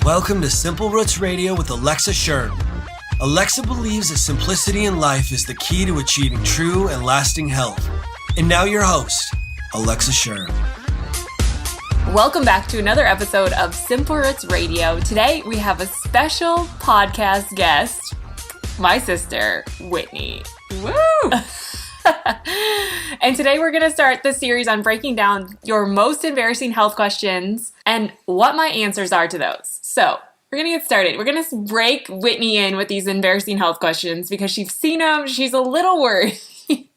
Welcome to Simple Roots Radio with Alexa Schirm. Alexa believes that simplicity in life is the key to achieving true and lasting health. And now your host, Alexa Schirm. Welcome back to another episode of Simple Roots Radio. Today we have a special podcast guest, my sister, Whitney. Woo! And today we're going to start the series on breaking down your most embarrassing health questions and what my answers are to those. So we're going to get started. We're going to break Whitney in with these embarrassing health questions because she's seen them. She's a little worried.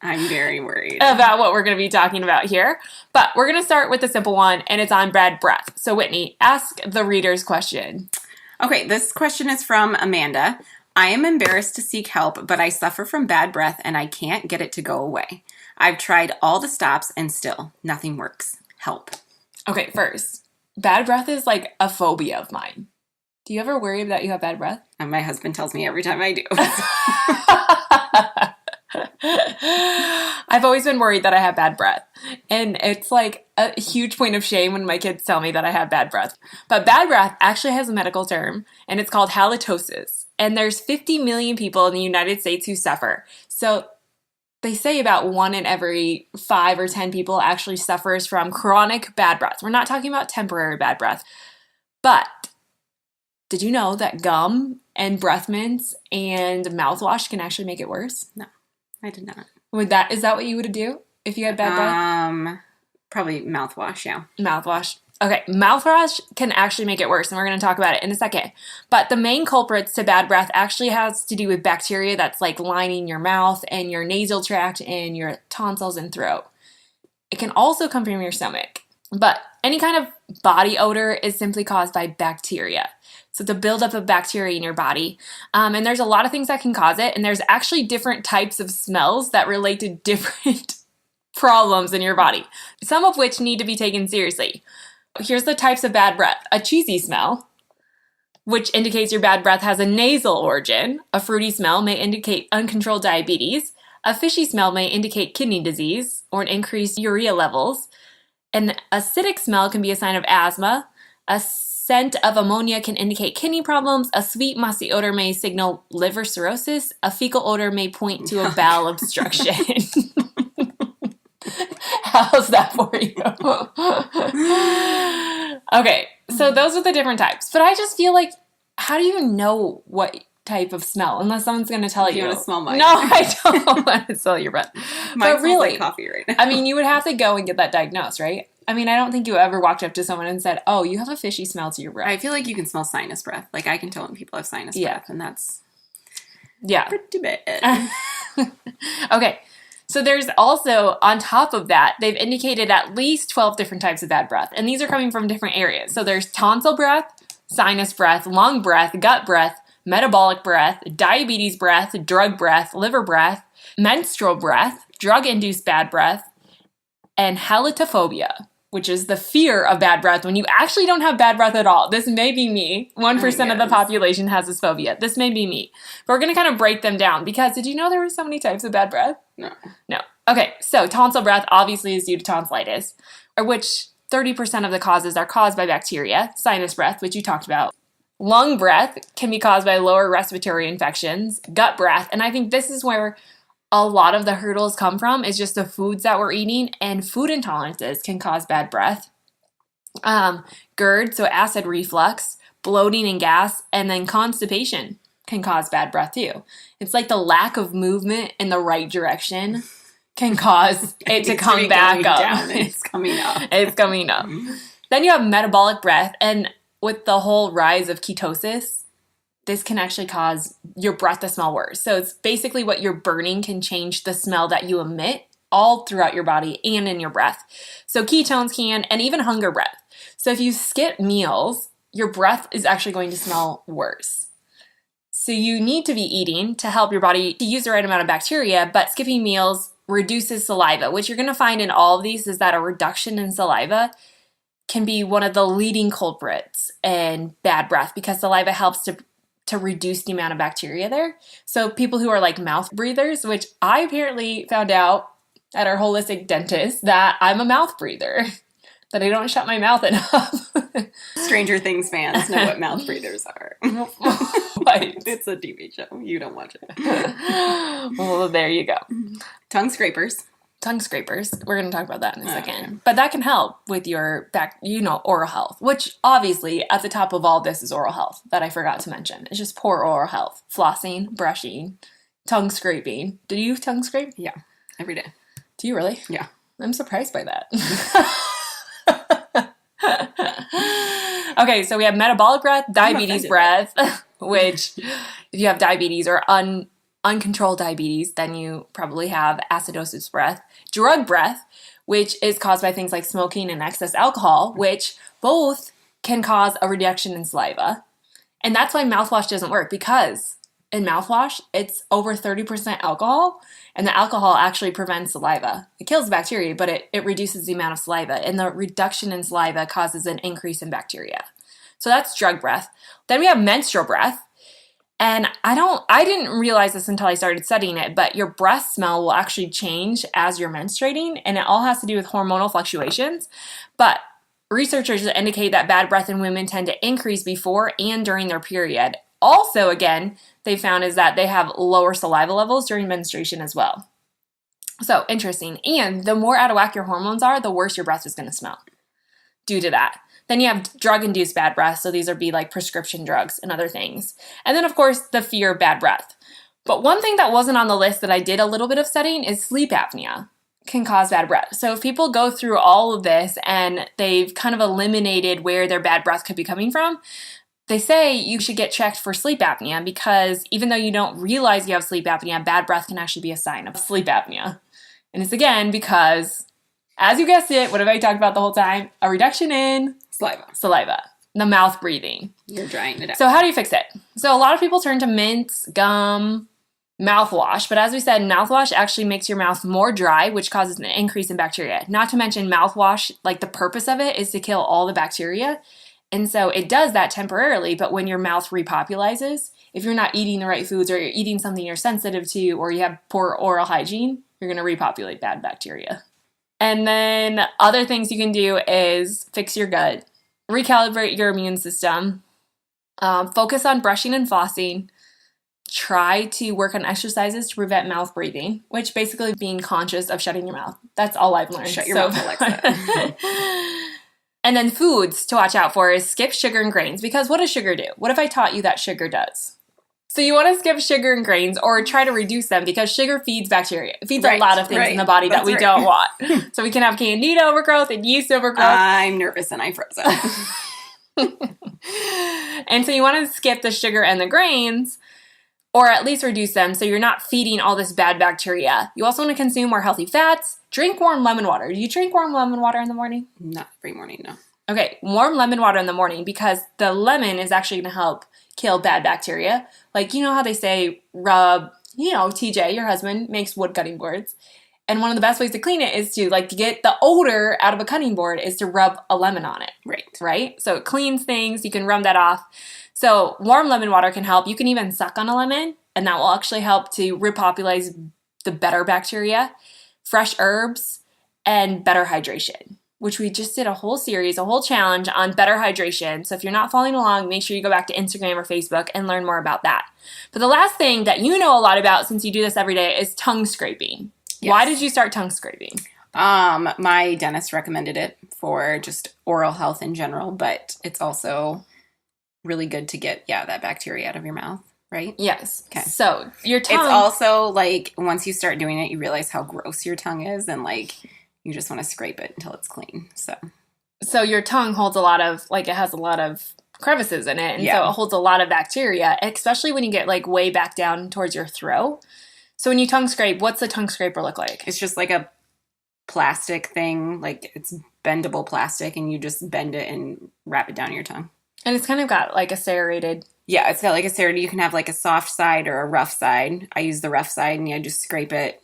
I'm very worried about what we're going to be talking about here. But we're going to start with the simple one, and it's on bad breath. So Whitney, ask the reader's question. Okay, this question is from Amanda. I am embarrassed to seek help, but I suffer from bad breath and I can't get it to go away. I've tried all the stops and still nothing works. Help. Okay, first, bad breath is like a phobia of mine. Do you ever worry that you have bad breath? And my husband tells me every time I do. I've always been worried that I have bad breath. And it's like a huge point of shame when my kids tell me that I have bad breath. But bad breath actually has a medical term, and it's called halitosis. And there's 50 million people in the United States who suffer. So they say about 1 in every 5 or 10 people actually suffers from chronic bad breath. We're not talking about temporary bad breath. But did you know that gum and breath mints and mouthwash can actually make it worse? No, I did not. Is that what you would do if you had bad breath? Probably mouthwash, yeah. Mouthwash. Okay, mouthwash can actually make it worse, and we're going to talk about it in a second. But the main culprits to bad breath actually has to do with bacteria that's like lining your mouth and your nasal tract and your tonsils and throat. It can also come from your stomach. But any kind of body odor is simply caused by bacteria. So the buildup of bacteria in your body. And there's a lot of things that can cause it. And there's actually different types of smells that relate to different problems in your body, some of which need to be taken seriously. Here's the types of bad breath. A cheesy smell, which indicates your bad breath has a nasal origin. A fruity smell may indicate uncontrolled diabetes. A fishy smell may indicate kidney disease or an increased urea levels. An acidic smell can be a sign of asthma. A scent of ammonia can indicate kidney problems. A sweet, musty odor may signal liver cirrhosis. A fecal odor may point to a bowel obstruction. How's that for you? Okay, so those are the different types. But I just feel like, how do you know what type of smell? Unless someone's going to tell you. You want to smell mine? No, I don't want to smell your breath. Mine but really, smells like coffee right now. I mean, you would have to go and get that diagnosed, right? I mean, I don't think you ever walked up to someone and said, oh, you have a fishy smell to your breath. I feel like you can smell sinus breath. Like, I can tell when people have sinus breath, and that's pretty bad. Okay. So there's also, on top of that, they've indicated at least 12 different types of bad breath. And these are coming from different areas. So there's tonsil breath, sinus breath, lung breath, gut breath, metabolic breath, diabetes breath, drug breath, liver breath, menstrual breath, drug-induced bad breath, and halitophobia, which is the fear of bad breath when you actually don't have bad breath at all. This may be me. 1% of the population has this phobia. This may be me. But we're going to kind of break them down because did you know there were so many types of bad breath? No. Okay, so tonsil breath obviously is due to tonsillitis, or which 30% of the causes are caused by bacteria. Sinus breath, which you talked about. Lung breath can be caused by lower respiratory infections. Gut breath, and I think this is where a lot of the hurdles come from, is just the foods that we're eating, and food intolerances can cause bad breath. GERD, so acid reflux, bloating and gas, and then constipation can cause bad breath too. It's like the lack of movement in the right direction can cause it to come back up. Down. It's coming up. It's coming up. Then you have metabolic breath, and with the whole rise of ketosis, this can actually cause your breath to smell worse. So it's basically what you're burning can change the smell that you emit all throughout your body and in your breath. So ketones can, and even hunger breath. So if you skip meals, your breath is actually going to smell worse. So you need to be eating to help your body to use the right amount of bacteria, but skipping meals reduces saliva. What you're going to find in all of these is that a reduction in saliva can be one of the leading culprits in bad breath because saliva helps to reduce the amount of bacteria there. So people who are like mouth breathers, which I apparently found out at our holistic dentist that I'm a mouth breather. that I don't shut my mouth enough. Stranger Things fans know what mouth breathers are. Right. It's a TV show. You don't watch it. Well, there you go. Tongue scrapers. Tongue scrapers. We're going to talk about that in a second. Okay. But that can help with your oral health, which obviously at the top of all this is oral health that I forgot to mention. It's just poor oral health. Flossing, brushing, tongue scraping. Do you tongue scrape? Yeah. Every day. Do you really? Yeah. I'm surprised by that. Okay, so we have metabolic breath, diabetes breath, which if you have diabetes or uncontrolled diabetes, then you probably have acidosis breath. Drug breath, which is caused by things like smoking and excess alcohol, which both can cause a reduction in saliva. And that's why mouthwash doesn't work, because in mouthwash, it's over 30% alcohol, and the alcohol actually prevents saliva. It kills the bacteria, but it reduces the amount of saliva, and the reduction in saliva causes an increase in bacteria. So that's drug breath. Then we have menstrual breath, and I didn't realize this until I started studying it, but your breath smell will actually change as you're menstruating, and it all has to do with hormonal fluctuations. But researchers indicate that bad breath in women tend to increase before and during their period. Also, again, they found is that they have lower saliva levels during menstruation as well. So interesting. And the more out of whack your hormones are, the worse your breath is going to smell due to that. Then you have drug-induced bad breath. So these would be like prescription drugs and other things. And then, of course, the fear of bad breath. But one thing that wasn't on the list that I did a little bit of studying is sleep apnea can cause bad breath. So if people go through all of this and they've kind of eliminated where their bad breath could be coming from, they say you should get checked for sleep apnea, because even though you don't realize you have sleep apnea, bad breath can actually be a sign of sleep apnea. And it's again because, as you guessed it, what have I talked about the whole time? A reduction in saliva, the mouth breathing. You're drying it out. So how do you fix it? So a lot of people turn to mints, gum, mouthwash. But as we said, mouthwash actually makes your mouth more dry, which causes an increase in bacteria. Not to mention mouthwash, like the purpose of it is to kill all the bacteria. And so it does that temporarily, but when your mouth repopulizes, if you're not eating the right foods, or you're eating something you're sensitive to, or you have poor oral hygiene, you're going to repopulate bad bacteria. And then other things you can do is fix your gut, recalibrate your immune system, focus on brushing and flossing, try to work on exercises to prevent mouth breathing, which basically being conscious of shutting your mouth. That's all I've learned. Shut your mouth, Alexa. And then foods to watch out for is skip sugar and grains, because what does sugar do? What if I taught you that sugar does? So you want to skip sugar and grains, or try to reduce them, because sugar feeds bacteria. It feeds a lot of things in the body that we don't want. So we can have candida overgrowth and yeast overgrowth. I'm nervous and I froze up. And so you want to skip the sugar and the grains, or at least reduce them so you're not feeding all this bad bacteria. You also want to consume more healthy fats. Drink warm lemon water. Do you drink warm lemon water in the morning? Not every morning, no. Okay, warm lemon water in the morning, because the lemon is actually going to help kill bad bacteria. Like, you know how they say rub, TJ, your husband, makes wood cutting boards. And one of the best ways to clean it is to get the odor out of a cutting board is to rub a lemon on it. Right? So it cleans things. You can rub that off. So warm lemon water can help. You can even suck on a lemon, and that will actually help to repopulate the better bacteria. Fresh herbs, and better hydration, which we just did a whole series, a whole challenge on better hydration. So if you're not following along, make sure you go back to Instagram or Facebook and learn more about that. But the last thing that you know a lot about, since you do this every day, is tongue scraping. Yes. Why did you start tongue scraping? My dentist recommended it for just oral health in general, but it's also really good to get, that bacteria out of your mouth. Right? Yes. Okay. So your tongue... It's also once you start doing it, you realize how gross your tongue is, and you just want to scrape it until it's clean. So your tongue holds a lot of, it has a lot of crevices in it, and so it holds a lot of bacteria, especially when you get way back down towards your throat. So when you tongue scrape, what's the tongue scraper look like? It's just like a plastic thing, it's bendable plastic, and you just bend it and wrap it down your tongue. And it's kind of got a serrated... Yeah, it's got a serrated. You can have a soft side or a rough side. I use the rough side, and I just scrape it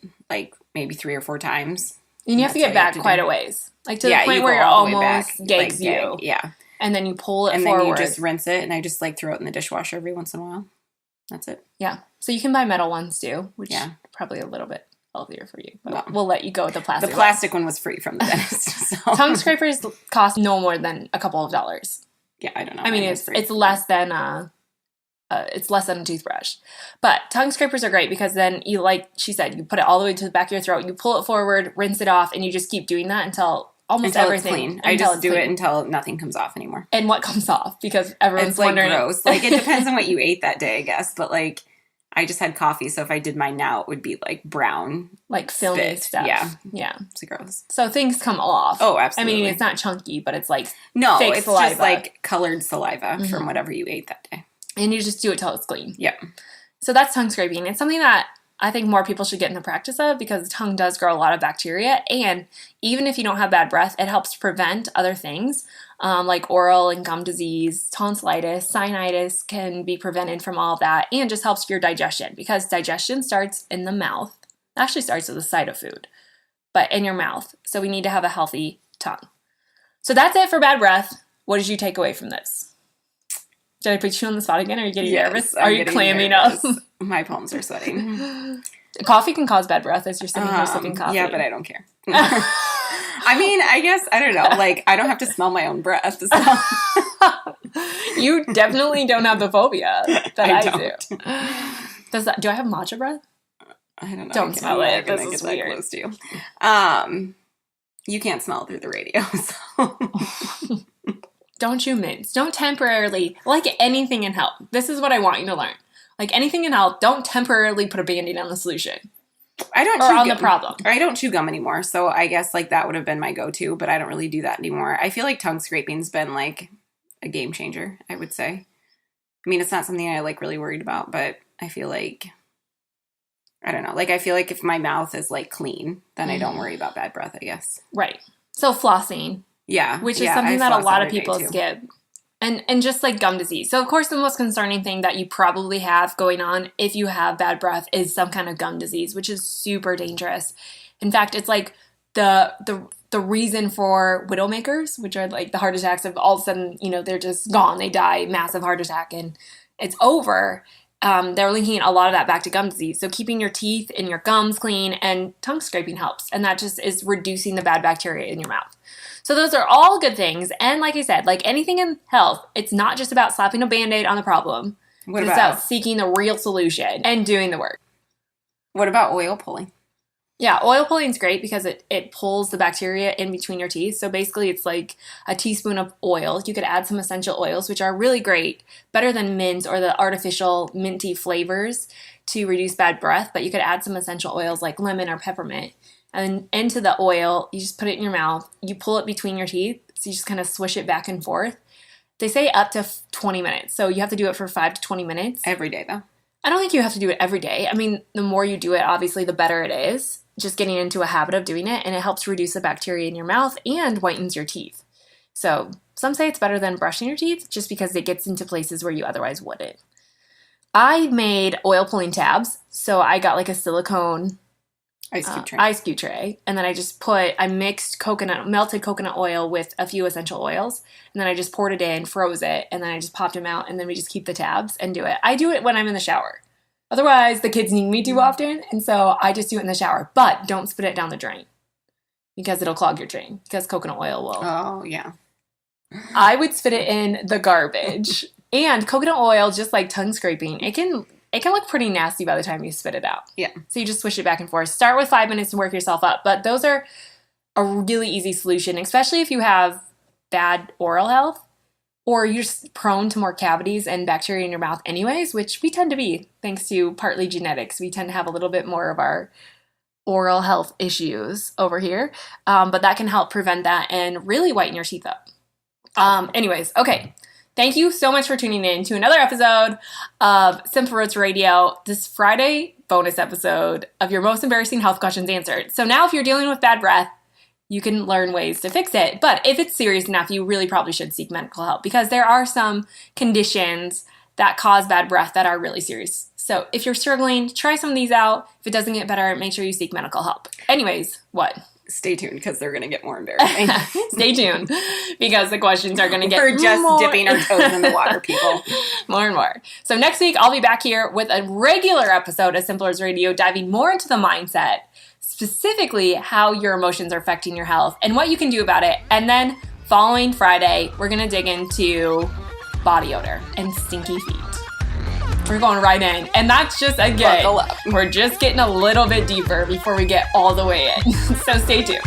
maybe 3 or 4 times. And you have to get back quite a ways. To the point where you're almost gags you. Yeah. And then you pull it forward. And then you just rinse it, and I just throw it in the dishwasher every once in a while. That's it. Yeah. So you can buy metal ones too, which probably a little bit healthier for you. But Well, we'll let you go with the The plastic. plastic one was free from the dentist. So. Tongue scrapers cost no more than a couple of dollars. Yeah, I don't know. I mean, it's less than a toothbrush. But tongue scrapers are great because then you, like she said, you put it all the way to the back of your throat, you pull it forward, rinse it off, and you just keep doing that until almost everything. It's clean. I just do it until nothing comes off anymore. And what comes off? Because everyone's It's like wondering. gross. Like it depends on what you ate that day, I guess. But like, I just had coffee, so if I did mine now, it would be like brown, like filmy spit. stuff. Yeah. It's gross. So things come off. Oh, absolutely. I mean, it's not chunky, but it's like No, fake it's saliva. just like colored saliva from whatever you ate that day. And you just do it till it's clean. Yeah. So that's tongue scraping. It's something that I think more people should get in the practice of because the tongue does grow a lot of bacteria. And even if you don't have bad breath, it helps prevent other things like oral and gum disease, tonsillitis, sinusitis can be prevented from all of that, and just helps your digestion because digestion starts in the mouth. It actually starts at the side of food, but in your mouth. So we need to have a healthy tongue. So that's it for bad breath. What did you take away from this? Did I put you on the spot again? Are you getting nervous? Are you clamming up? My palms are sweating. Coffee can cause bad breath as you're sitting here sipping coffee. Yeah, but I don't care. I mean, I guess, I don't know. Like, I don't have to smell my own breath. So. You definitely don't have the phobia that I don't. do. Do I have matcha breath? I don't know. Don't smell it. I'm This not is gonna get weird. that close to you. You can't smell through the radio. So. Don't you mince. Don't temporarily, like anything in health. This is what I want you to learn. Like anything in health, don't temporarily put a Band-Aid on the solution. I don't or chew on gum. the problem. I don't chew gum anymore, so I guess like that would have been my go-to, but I don't really do that anymore. I feel like tongue scraping's been like a game changer, I would say. I mean, it's not something I like really worried about, but I feel like I don't know. Like I feel like if my mouth is like clean, then I don't worry about bad breath, I guess. Right. So flossing, Yeah. which is yeah, something I that a floss lot of every day, people too. skip. And just like gum disease. So, of course, the most concerning thing that you probably have going on if you have bad breath is some kind of gum disease, which is super dangerous. In fact, it's like the reason for widowmakers, which are like the heart attacks of all of a sudden, you know, they're just gone. They die, massive heart attack, and it's over. They're linking a lot of that back to gum disease. So keeping your teeth and your gums clean and tongue scraping helps. And that just is reducing the bad bacteria in your mouth. So those are all good things. And like I said, like anything in health, it's not just about slapping a Band-Aid on the problem. What It's about seeking the real solution and doing the work. What about oil pulling? Yeah, oil pulling is great because it pulls the bacteria in between your teeth. So basically it's like a teaspoon of oil. You could add some essential oils, which are really great, better than mint or the artificial minty flavors to reduce bad breath. But you could add some essential oils like lemon or peppermint. And into the oil, you just put it in your mouth. You pull it between your teeth. So you just kind of swish it back and forth. They say up to 20 minutes. So you have to do it for 5 to 20 minutes. Every day, though. I don't think you have to do it every day. I mean, the more you do it, obviously, the better it is. Just getting into a habit of doing it. And it helps reduce the bacteria in your mouth and whitens your teeth. So some say it's better than brushing your teeth just because it gets into places where you otherwise wouldn't. I made oil pulling tabs. So I got like a silicone ice cube tray, and then I mixed melted coconut oil with a few essential oils, and then I just poured it in, froze it, and then I just popped them out, and then we just keep the tabs and do it. I do it when I'm in the shower. Otherwise, the kids need me too often, and so I just do it in the shower. But don't spit it down the drain because it'll clog your drain because coconut oil will. Oh, yeah. I would spit it in the garbage. And coconut oil, just like tongue scraping, it can look pretty nasty by the time you spit it out. Yeah. So you just swish it back and forth. Start with 5 minutes and work yourself up. But those are a really easy solution, especially if you have bad oral health or you're just prone to more cavities and bacteria in your mouth anyways, which we tend to be thanks to partly genetics. We tend to have a little bit more of our oral health issues over here. But that can help prevent that and really whiten your teeth up. Anyways, okay. Thank you so much for tuning in to another episode of Simple Roots Radio, this Friday bonus episode of your most embarrassing health questions answered. So now if you're dealing with bad breath, you can learn ways to fix it. But if it's serious enough, you really probably should seek medical help because there are some conditions that cause bad breath that are really serious. So if you're struggling, try some of these out. If it doesn't get better, make sure you seek medical help. Anyways, what? Stay tuned because they're going to get more embarrassing. Stay tuned because the questions are going to get We're just more... dipping our toes in the water, people. More and more. So next week, I'll be back here with a regular episode of Simple Roots Radio, diving more into the mindset specifically how your emotions are affecting your health and what you can do about it. And then following Friday, we're going to dig into body odor and stinky feet. We're going right in. And that's just, again, Buckle up. we're just getting a little bit deeper before we get all the way in. So stay tuned.